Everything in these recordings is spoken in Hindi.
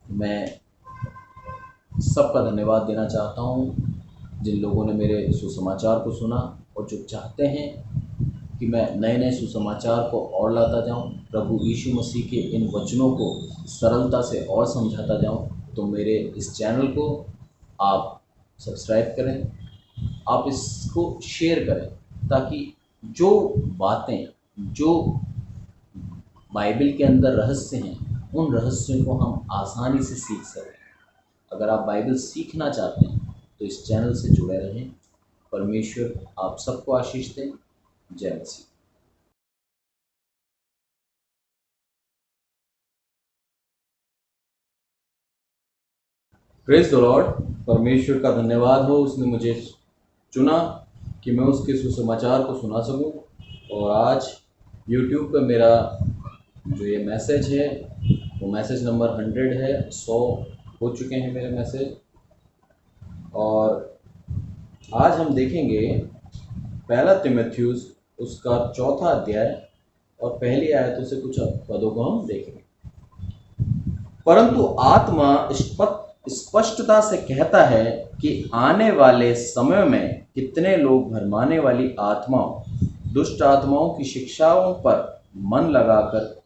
मैं सबका धन्यवाद देना चाहता हूँ जिन लोगों ने मेरे सुसमाचार को सुना और जो चाहते हैं कि मैं नए नए सुसमाचार को और लाता जाऊँ, प्रभु यीशु मसीह के इन वचनों को सरलता से और समझाता जाऊँ, तो मेरे इस चैनल को आप सब्सक्राइब करें, आप इसको शेयर करें, ताकि जो बातें, जो बाइबल के अंदर रहस्य हैं, उन रहस्यों को हम आसानी से सीख सकें। अगर आप बाइबल सीखना चाहते हैं तो इस चैनल से जुड़े रहें। परमेश्वर आप सबको आशीष दें। जय मसीह। Praise the Lord. परमेश्वर का धन्यवाद हो, उसने मुझे चुना कि मैं उसके सुसमाचार को सुना सकूं। और आज YouTube पे मेरा जो ये मैसेज है वो मैसेज नंबर 100 है। 100 हो चुके हैं मेरे मैसेज। और आज हम देखेंगे पहला तीमुथियुस उसका 4था अध्याय और पहली आयतों से कुछ पदों को हम देखेंगे। परंतु आत्मा स्पष्टता से कहता है कि आने वाले समय में कितने लोग भरमाने वाली आत्माओं, दुष्ट आत्माओं की शिक्षाओं पर मन लगाकर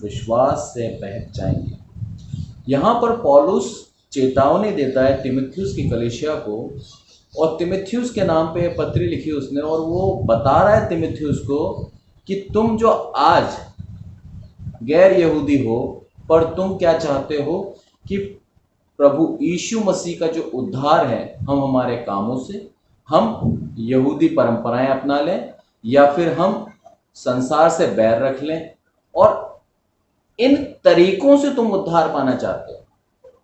विश्वास से बहक जाएंगे। यहाँ पर पौलुस चेतावनी देता है तीमुथियुस की कलीसिया को, और तीमुथियुस के नाम पे पत्री लिखी उसने, और वो बता रहा है तीमुथियुस को कि तुम जो आज गैर यहूदी हो, पर तुम क्या चाहते हो कि प्रभु यीशु मसीह का जो उद्धार है, हम हमारे कामों से, हम यहूदी परंपराएं अपना लें, या फिर हम संसार से बैर रख लें, और इन तरीकों से तुम उद्धार पाना चाहते हो।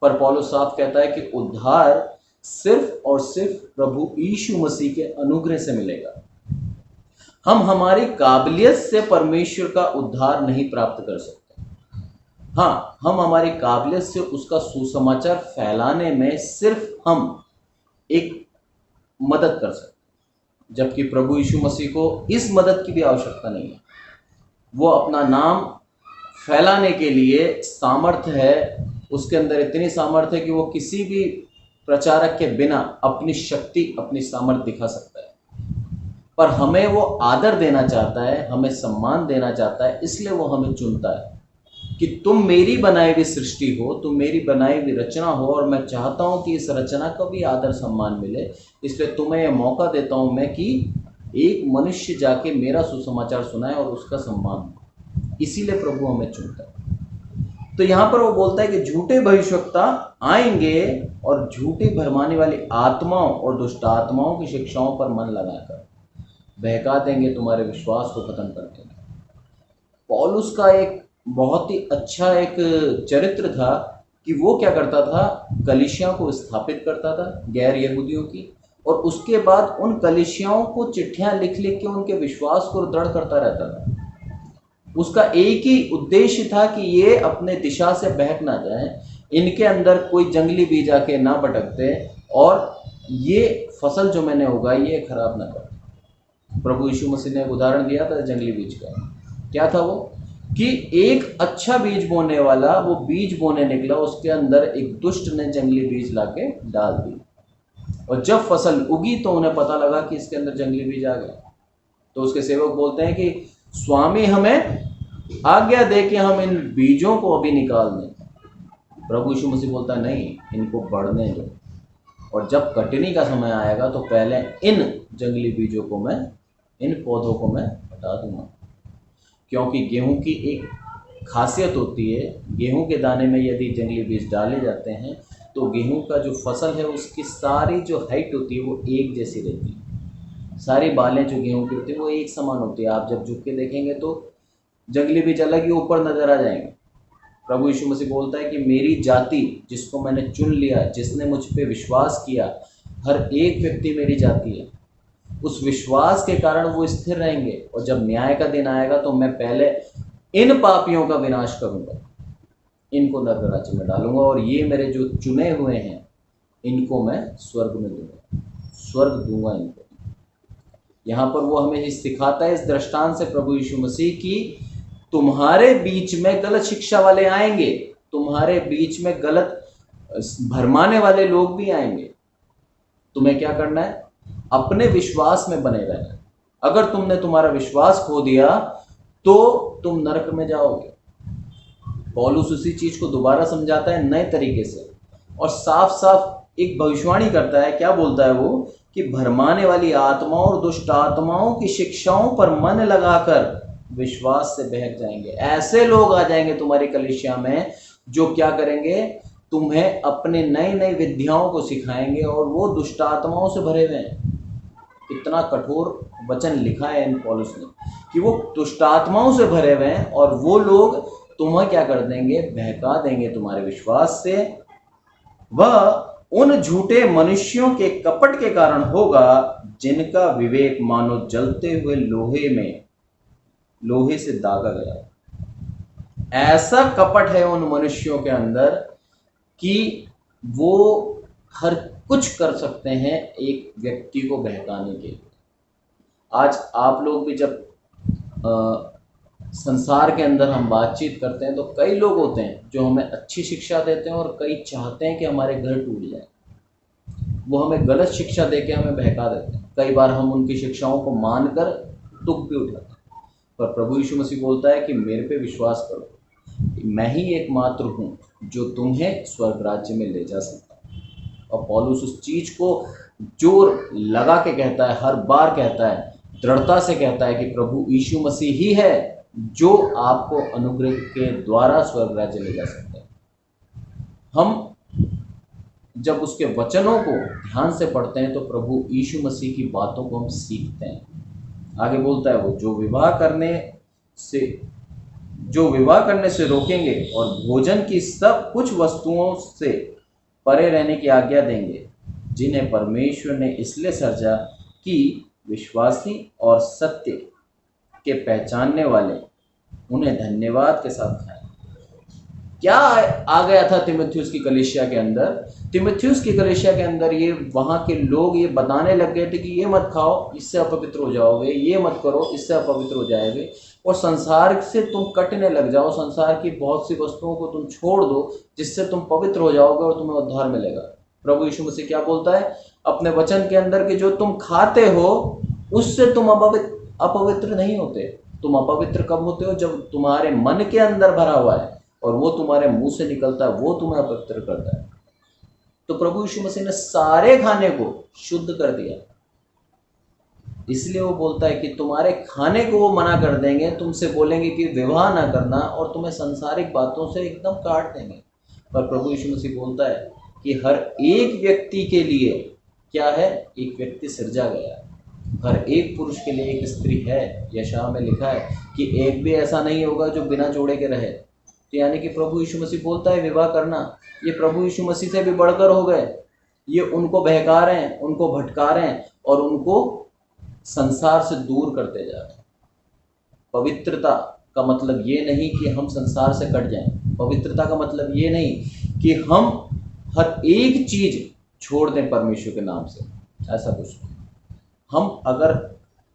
पर पौलुस साफ कहता है कि उद्धार सिर्फ और सिर्फ प्रभु यीशु मसीह के अनुग्रह से मिलेगा। हम हमारी काबिलियत से परमेश्वर का उद्धार नहीं प्राप्त कर सकते। हाँ, हम हमारी काबिलियत से उसका सुसमाचार फैलाने में सिर्फ हम एक मदद कर सकते हैं, जबकि प्रभु यीशु मसीह को इस मदद की भी आवश्यकता नहीं है। वो अपना नाम फैलाने के लिए सामर्थ्य है, उसके अंदर इतनी सामर्थ्य है कि वो किसी भी प्रचारक के बिना अपनी शक्ति, अपनी सामर्थ्य दिखा सकता है। पर हमें वो आदर देना चाहता है, हमें सम्मान देना चाहता है, इसलिए वो हमें चुनता है कि तुम मेरी बनाई हुई सृष्टि हो, तुम मेरी बनाई हुई रचना हो, और मैं चाहता हूं कि इस रचना को भी आदर सम्मान मिले। इसलिए तुम्हें यह मौका देता हूं मैं कि एक मनुष्य जाके मेरा सुसमाचार सुनाए और उसका सम्मान हो। इसीलिए प्रभु हमें चुनता है। तो यहाँ पर वो बोलता है कि झूठे भविष्यवक्ता आएंगे और झूठी भरमाने वाली आत्माओं और दुष्ट आत्माओं की शिक्षाओं पर मन लगाकर बहका देंगे, तुम्हारे विश्वास को खत्म कर देंगे। पौलुस का एक बहुत ही अच्छा एक चरित्र था कि वो क्या करता था, कलीसियाओं को स्थापित करता था गैर यहूदियों की, और उसके बाद उन कलीसियाओं को चिट्ठियां लिख लिख के उनके विश्वास को दृढ़ करता रहता था। उसका एक ही उद्देश्य था कि ये अपने दिशा से बहक ना जाए, इनके अंदर कोई जंगली बीज आके ना भटकते, और ये फसल जो मैंने उगाई ये खराब ना करे। प्रभु यीशु मसीह ने एक उदाहरण दिया था जंगली बीज का। क्या था वो कि एक अच्छा बीज बोने वाला वो बीज बोने निकला, उसके अंदर एक दुष्ट ने जंगली बीज लाके डाल दी, और जब फसल उगी तो उन्हें पता लगा कि इसके अंदर जंगली बीज आ गया। तो उसके सेवक बोलते हैं कि स्वामी हमें आज्ञा दे कि हम इन बीजों को अभी निकाल दें। प्रभु यीशु मसीह बोलता है नहीं, इनको बढ़ने दो, और जब कटनी का समय आएगा तो पहले इन जंगली बीजों को मैं, इन पौधों को मैं हटा दूंगा। क्योंकि गेहूं की एक खासियत होती है, गेहूं के दाने में यदि जंगली बीज डाले जाते हैं तो गेहूं का जो फसल है उसकी सारी जो हाइट होती है वो एक जैसी रहती है। सारी बालें जो गेहूं की होती है वो एक समान होती है। आप जब झुक के देखेंगे तो जंगली बीज अलग ही ऊपर नजर आ जाएंगे। प्रभु यीशु मसीह बोलता है कि मेरी जाति, जिसको मैंने चुन लिया, जिसने मुझ पे विश्वास किया, हर एक व्यक्ति मेरी जाति है। उस विश्वास के कारण वो स्थिर रहेंगे, और जब न्याय का दिन आएगा तो मैं पहले इन पापियों का विनाश करूंगा, इनको नरक राज्य में डालूंगा, और ये मेरे जो चुने हुए हैं इनको मैं स्वर्ग में दूंगा, स्वर्ग दूंगा इनको। यहाँ पर वो हमें सिखाता है इस दृष्टांत से प्रभु यीशु मसीह की, तुम्हारे बीच में गलत शिक्षा वाले आएंगे, तुम्हारे बीच में गलत भरमाने वाले लोग भी आएंगे। तुम्हें क्या करना है? अपने विश्वास में बने रहना है। अगर तुमने तुम्हारा विश्वास खो दिया तो तुम नरक में जाओगे। पौलुस उसी चीज को दोबारा समझाता है नए तरीके से और साफ साफ एक भविष्यवाणी करता है। क्या बोलता है वो? कि भरमाने वाली आत्माओं और दुष्ट आत्माओं की शिक्षाओं पर मन लगाकर विश्वास से बहक जाएंगे। ऐसे लोग आ जाएंगे तुम्हारी कलीसिया में जो क्या करेंगे? तुम्हें अपने नई नई विद्याओं को सिखाएंगे और वो दुष्ट आत्माओं से भरे हुए हैं। इतना कठोर वचन लिखा है इन पौलुस ने कि वो दुष्ट आत्माओं से भरे हुए हैं और वो लोग तुम्हें क्या कर देंगे? बहका देंगे तुम्हारे विश्वास से। वह उन झूठे मनुष्यों के कपट के कारण होगा जिनका विवेक मानो जलते हुए लोहे से दागा गया। ऐसा कपट है उन मनुष्यों के अंदर कि वो हर कुछ कर सकते हैं एक व्यक्ति को बहकाने के लिए। आज आप लोग भी जब संसार के अंदर हम बातचीत करते हैं तो कई लोग होते हैं जो हमें अच्छी शिक्षा देते हैं और कई चाहते हैं कि हमारे घर टूट जाए। वो हमें गलत शिक्षा देके हमें बहका देते हैं। कई बार हम उनकी शिक्षाओं को मानकर दुख भी उठाते हैं। पर प्रभु यीशु मसीह बोलता है कि मेरे पे विश्वास करो, मैं ही एकमात्र हूँ जो तुम्हें स्वर्ग राज्य में ले जा सकता है। और पौलुस उस चीज को जोर लगा के कहता है, हर बार कहता है, दृढ़ता से कहता है कि प्रभु यीशु मसीह ही है जो आपको अनुग्रह के द्वारा स्वर्ग राज्य ले जा सकता है। हम जब उसके वचनों को ध्यान से पढ़ते हैं तो प्रभु यीशु मसीह की बातों को हम सीखते हैं। आगे बोलता है वो जो विवाह करने से रोकेंगे और भोजन की सब कुछ वस्तुओं से परे रहने की आज्ञा देंगे, जिन्हें परमेश्वर ने इसलिए सर्जा कि विश्वासी और सत्य के पहचानने वाले उन्हें धन्यवाद के साथ खाएं। क्या आ गया था तीमुथियुस की कलीसिया के अंदर? तीमुथियुस की कलीसिया के अंदर ये वहाँ के लोग ये बताने लग गए थे कि ये मत खाओ, इससे अपवित्र हो जाओगे, ये मत करो, इससे अपवित्र हो जाएंगे, और संसार से तुम कटने लग जाओ, संसार की बहुत सी वस्तुओं को तुम छोड़ दो जिससे तुम पवित्र हो जाओगे और तुम्हें उद्धार मिलेगा। प्रभु यीशु मसीह क्या बोलता है अपने वचन के अंदर कि जो तुम खाते हो उससे तुम अपवित्र नहीं होते। तुम अपवित्र कब होते हो? जब तुम्हारे मन के अंदर भरा हुआ है और वो तुम्हारे मुंह से निकलता है, वो तुम्हें अपवित्र करता है। तो प्रभु यीशु मसीह ने सारे खाने को शुद्ध कर दिया। इसलिए वो बोलता है कि तुम्हारे खाने को वो मना कर देंगे, तुमसे बोलेंगे कि विवाह ना करना और तुम्हें सांसारिक बातों से एकदम काट देंगे। पर प्रभु यीशु मसीह बोलता है कि हर एक व्यक्ति के लिए क्या है? एक व्यक्ति सृजा गया है। हर एक पुरुष के लिए एक स्त्री है। यशायाह में लिखा है कि एक भी ऐसा नहीं होगा जो बिना जोड़े के रहे। तो यानी कि प्रभु यीशु मसीह बोलता है विवाह करना, ये प्रभु यीशु मसीह से भी बढ़कर हो गए। ये उनको बहका रहे हैं, उनको भटका रहे हैं और उनको संसार से दूर करते जा रहे हैं। पवित्रता का मतलब ये नहीं कि हम संसार से कट जाएं। पवित्रता का मतलब ये नहीं कि हम हर एक चीज छोड़ दें परमेश्वर के नाम से, ऐसा कुछ नहीं। हम अगर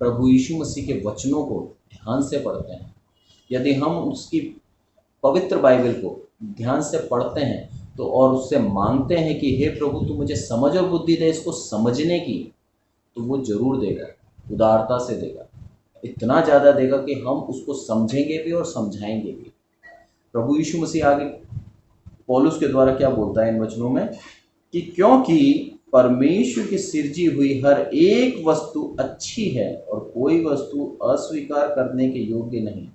प्रभु यीशु मसीह के वचनों को ध्यान से पढ़ते हैं, यदि हम उसकी पवित्र बाइबल को ध्यान से पढ़ते हैं तो और उससे मांगते हैं कि हे प्रभु तू मुझे समझ और बुद्धि दे इसको समझने की, तो वो जरूर देगा, उदारता से देगा, इतना ज़्यादा देगा कि हम उसको समझेंगे भी और समझाएंगे भी। प्रभु यीशु मसीह आगे पौलुस के द्वारा क्या बोलता है इन वचनों में कि क्योंकि परमेश्वर की सृजी हुई हर एक वस्तु अच्छी है और कोई वस्तु अस्वीकार करने के योग्य नहीं,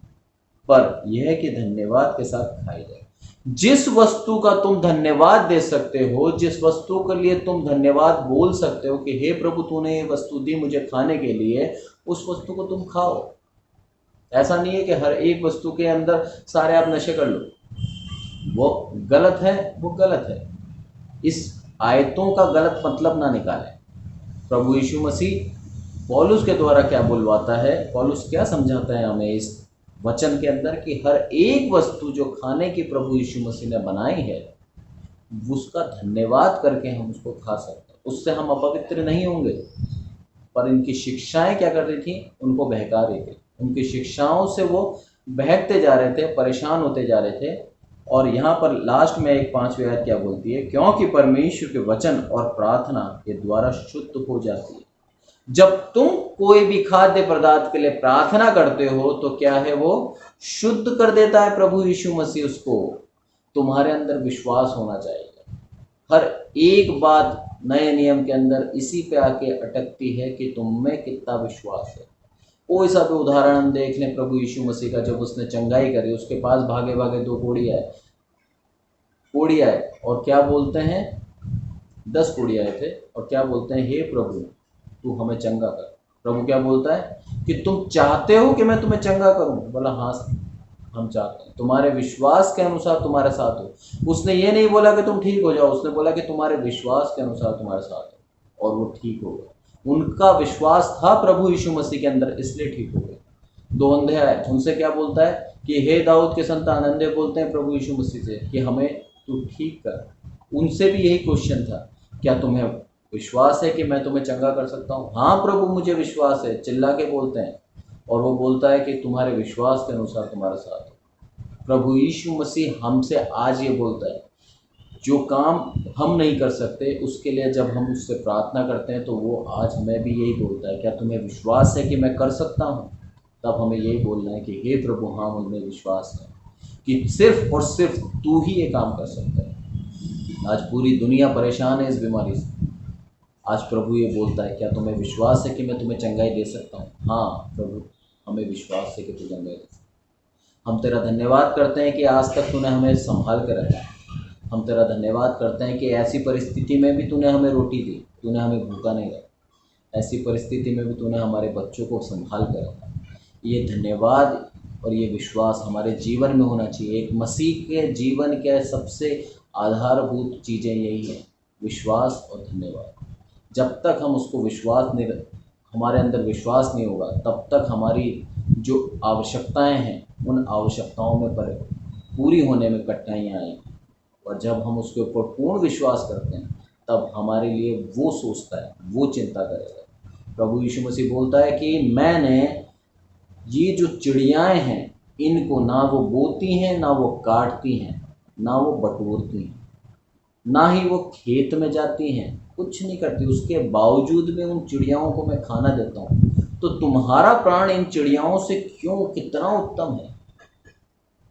पर यह कि धन्यवाद के साथ खाई जाए। जिस वस्तु का तुम धन्यवाद दे सकते हो, जिस वस्तु के लिए तुम धन्यवाद बोल सकते हो कि हे प्रभु तूने ये वस्तु दी मुझे खाने के लिए, उस वस्तु को तुम खाओ। ऐसा नहीं है कि हर एक वस्तु के अंदर सारे आप नशे कर लो, वो गलत है, वो गलत है। इस आयतों का गलत मतलब ना निकालें। प्रभु यीशु मसीह पौलुस के द्वारा क्या बुलवाता है, पौलुस क्या समझाता है हमें इस वचन के अंदर कि हर एक वस्तु जो खाने की प्रभु यीशु मसीह ने बनाई है उसका धन्यवाद करके हम उसको खा सकते हैं, उससे हम अपवित्र नहीं होंगे। पर इनकी शिक्षाएं क्या कर रही थी? उनको बहका रही थी। उनकी शिक्षाओं से वो बहकते जा रहे थे, परेशान होते जा रहे थे और यहाँ पर लास्ट में एक 5वीं आयत क्या बोलती है, क्योंकि परमेश्वर के वचन और प्रार्थना के द्वारा शुद्ध हो जाती है। जब तुम कोई भी खाद्य पदार्थ के लिए प्रार्थना करते हो तो क्या है, वो शुद्ध कर देता है प्रभु यीशु मसीह उसको। तुम्हारे अंदर विश्वास होना चाहिए। हर एक बात नए नियम के अंदर इसी पे आके अटकती है कि तुम में कितना विश्वास है। कोई सा भी उदाहरण हम देख लें प्रभु यीशु मसीह का, जब उसने चंगाई करी, उसके पास भागे भागे 2 कोढ़ी आए और क्या बोलते हैं, 10 कोढ़ी आए थे और क्या बोलते हैं, हे प्रभु तू हमें चंगा कर। प्रभु क्या बोलता है कि तुम चाहते हो कि मैं तुम्हें चंगा करूं? बोला हाँ हम चाहते हैं, तुम्हारे विश्वास के अनुसार तुम्हारे साथ हो। उसने ये नहीं बोला कि तुम ठीक हो जाओ, उसने बोला कि तुम्हारे विश्वास के अनुसार तुम्हारे साथ हो, और वो ठीक हो गए। उनका विश्वास था प्रभु यीशु मसीह के अंदर, इसलिए ठीक हो गए। 2 अंधे आए, उनसे क्या बोलता है कि हे दाऊद के संतान, अंधे बोलते हैं प्रभु यीशु मसीह से कि हमें तू ठीक कर। उनसे भी यही क्वेश्चन था, क्या तुम्हें विश्वास है कि मैं तुम्हें चंगा कर सकता हूँ? हाँ प्रभु मुझे विश्वास है, चिल्ला के बोलते हैं। और वो बोलता है कि तुम्हारे विश्वास के अनुसार तुम्हारे साथ हो। प्रभु यीशु मसीह हमसे आज ये बोलता है, जो काम हम नहीं कर सकते उसके लिए जब हम उससे प्रार्थना करते हैं तो वो आज मैं भी यही बोलता है, क्या तुम्हें विश्वास है कि मैं कर सकता हूँ? तब हमें यही बोलना है कि हे प्रभु हाँ मुझे विश्वास है कि सिर्फ और सिर्फ तू ही ये काम कर सकता है। आज पूरी दुनिया परेशान है इस बीमारी से। आज प्रभु ये बोलता है, क्या तुम्हें विश्वास है कि मैं तुम्हें चंगाई दे सकता हूँ? हाँ प्रभु हमें विश्वास है कि तू चंगाई दे सकता है। हम तेरा धन्यवाद करते हैं कि आज तक तूने हमें संभाल कर रखा। हम तेरा धन्यवाद करते हैं कि ऐसी परिस्थिति में भी तूने हमें रोटी दी, तूने हमें भूखा नहीं रखा। ऐसी परिस्थिति में भी तूने हमारे बच्चों को संभाल कर रखा। ये धन्यवाद और ये विश्वास हमारे जीवन में होना चाहिए। एक मसीह के जीवन के सबसे आधारभूत चीज़ें यही हैं, विश्वास और धन्यवाद। जब तक हम उसको विश्वास नहीं, हमारे अंदर विश्वास नहीं होगा, तब तक हमारी जो आवश्यकताएं हैं उन आवश्यकताओं में पूरी होने में कठिनाइयाँ आएंगी। और जब हम उसके ऊपर पूर्ण विश्वास करते हैं तब हमारे लिए वो सोचता है, वो चिंता करेगा। प्रभु यीशु मसीह बोलता है कि मैंने ये जो चिड़ियाएँ हैं इनको ना वो बोती हैं, ना वो काटती हैं, ना वो बटोरती हैं, ना ही वो खेत में जाती हैं, कुछ नहीं करती, उसके बावजूद में उन चिड़ियाओं को मैं खाना देता हूँ। तो तुम्हारा प्राण इन चिड़ियाओं से क्यों कितना उत्तम है।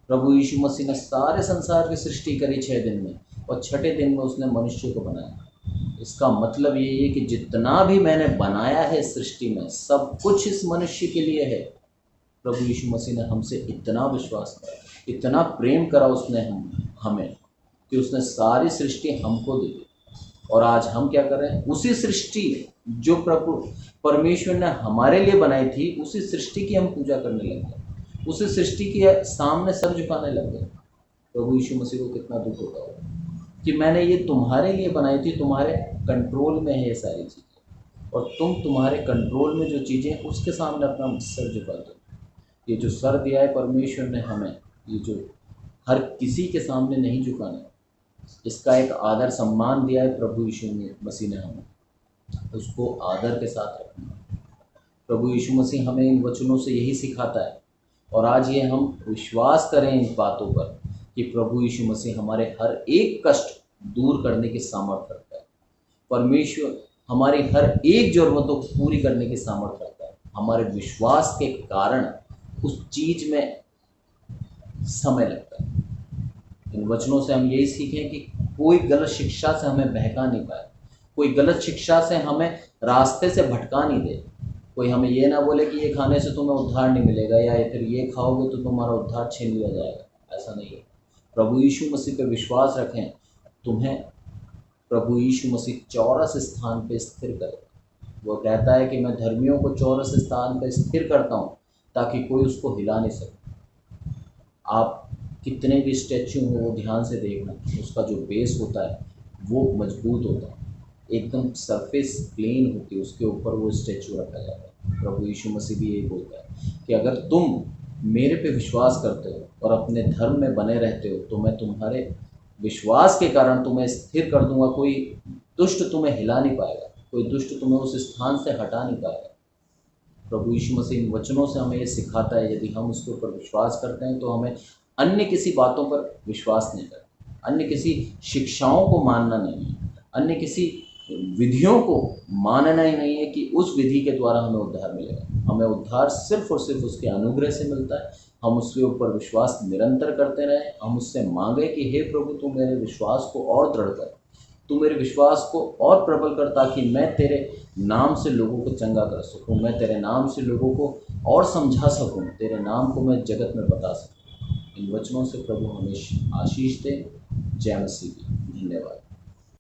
प्रभु यीशु मसीह ने सारे संसार की सृष्टि करी 6 दिन में और 6ठे दिन में उसने मनुष्य को बनाया। इसका मतलब ये है कि जितना भी मैंने बनाया है सृष्टि में सब कुछ इस मनुष्य के लिए है। प्रभु यीशु मसीह ने हमसे इतना विश्वास करा, इतना प्रेम करा उसने हमें कि उसने सारी सृष्टि हमको दी। और आज हम क्या कर रहे हैं, उसी सृष्टि जो प्रभु परमेश्वर ने हमारे लिए बनाई थी उसी सृष्टि की हम पूजा करने लग गए, उसी सृष्टि के सामने सर झुकाने लग गए। प्रभु यीशु मसीह को कितना दुख होता होगा कि मैंने ये तुम्हारे लिए बनाई थी, तुम्हारे कंट्रोल में है ये सारी चीज़ें, और तुम तुम्हारे कंट्रोल में जो चीज़ें उसके सामने अपना सर झुकाते हो। ये जो सर दिया है परमेश्वर ने हमें, ये जो हर किसी के सामने नहीं झुकाना, इसका एक आदर सम्मान दिया है प्रभु यीशु मसीह ने हमें, उसको आदर के साथ रखना। प्रभु यीशु मसीह हमें इन वचनों से यही सिखाता है। और आज ये हम विश्वास करें इन बातों पर कि प्रभु यीशु मसीह हमारे हर एक कष्ट दूर करने की सामर्थ्य रखता है। परमेश्वर हमारी हर एक ज़रूरतों को पूरी करने की सामर्थ्य रखता है। हमारे विश्वास के कारण उस चीज़ में समय लगता है। इन वचनों से हम यही सीखें कि कोई गलत शिक्षा से हमें बहका नहीं पाए, कोई गलत शिक्षा से हमें रास्ते से भटका नहीं दे। कोई हमें ये ना बोले कि ये खाने से तुम्हें उद्धार नहीं मिलेगा या फिर ये खाओगे तो तुम्हारा उद्धार छीन लिया जाएगा, ऐसा नहीं है। प्रभु यीशु मसीह पे विश्वास रखें, तुम्हें प्रभु यीशु मसीह चौरस स्थान पे स्थिर करे। वो कहता है कि मैं धर्मियों को चौरस स्थान पे स्थिर करता हूँ ताकि कोई उसको हिला नहीं सके। आप कितने भी स्टैचू हो वो ध्यान से देखना, उसका जो बेस होता है वो मजबूत होता है, एकदम सरफेस प्लेन होती है, उसके ऊपर वो स्टैचू रखा जाता है। प्रभु यीशु मसीह भी यही बोलता है कि अगर तुम मेरे पे विश्वास करते हो और अपने धर्म में बने रहते हो तो मैं तुम्हारे विश्वास के कारण तुम्हें स्थिर कर दूंगा। कोई दुष्ट तुम्हें हिला नहीं पाएगा, कोई दुष्ट तुम्हें उस स्थान से हटा नहीं पाएगा। प्रभु यीशु मसीह इन वचनों से हमें ये सिखाता है, यदि हम उसके ऊपर विश्वास करते हैं तो हमें अन्य किसी बातों पर विश्वास नहीं करना, अन्य किसी शिक्षाओं को मानना नहीं है, अन्य किसी विधियों को मानना ही नहीं है कि उस विधि के द्वारा हमें उद्धार मिलेगा। हमें उद्धार सिर्फ और सिर्फ उसके अनुग्रह से मिलता है। हम उसके ऊपर विश्वास निरंतर करते रहें। हम उससे मांगे कि हे प्रभु, तू मेरे विश्वास को और दृढ़ कर, तू मेरे विश्वास को और प्रबल कर, ताकि मैं तेरे नाम से लोगों को चंगा कर सकूं, मैं तेरे नाम से लोगों को और समझा सकूं, तेरे नाम को मैं जगत में बता सकूं। इन वचनों से प्रभु हमें आशीष दे। जय मसीह की। धन्यवाद।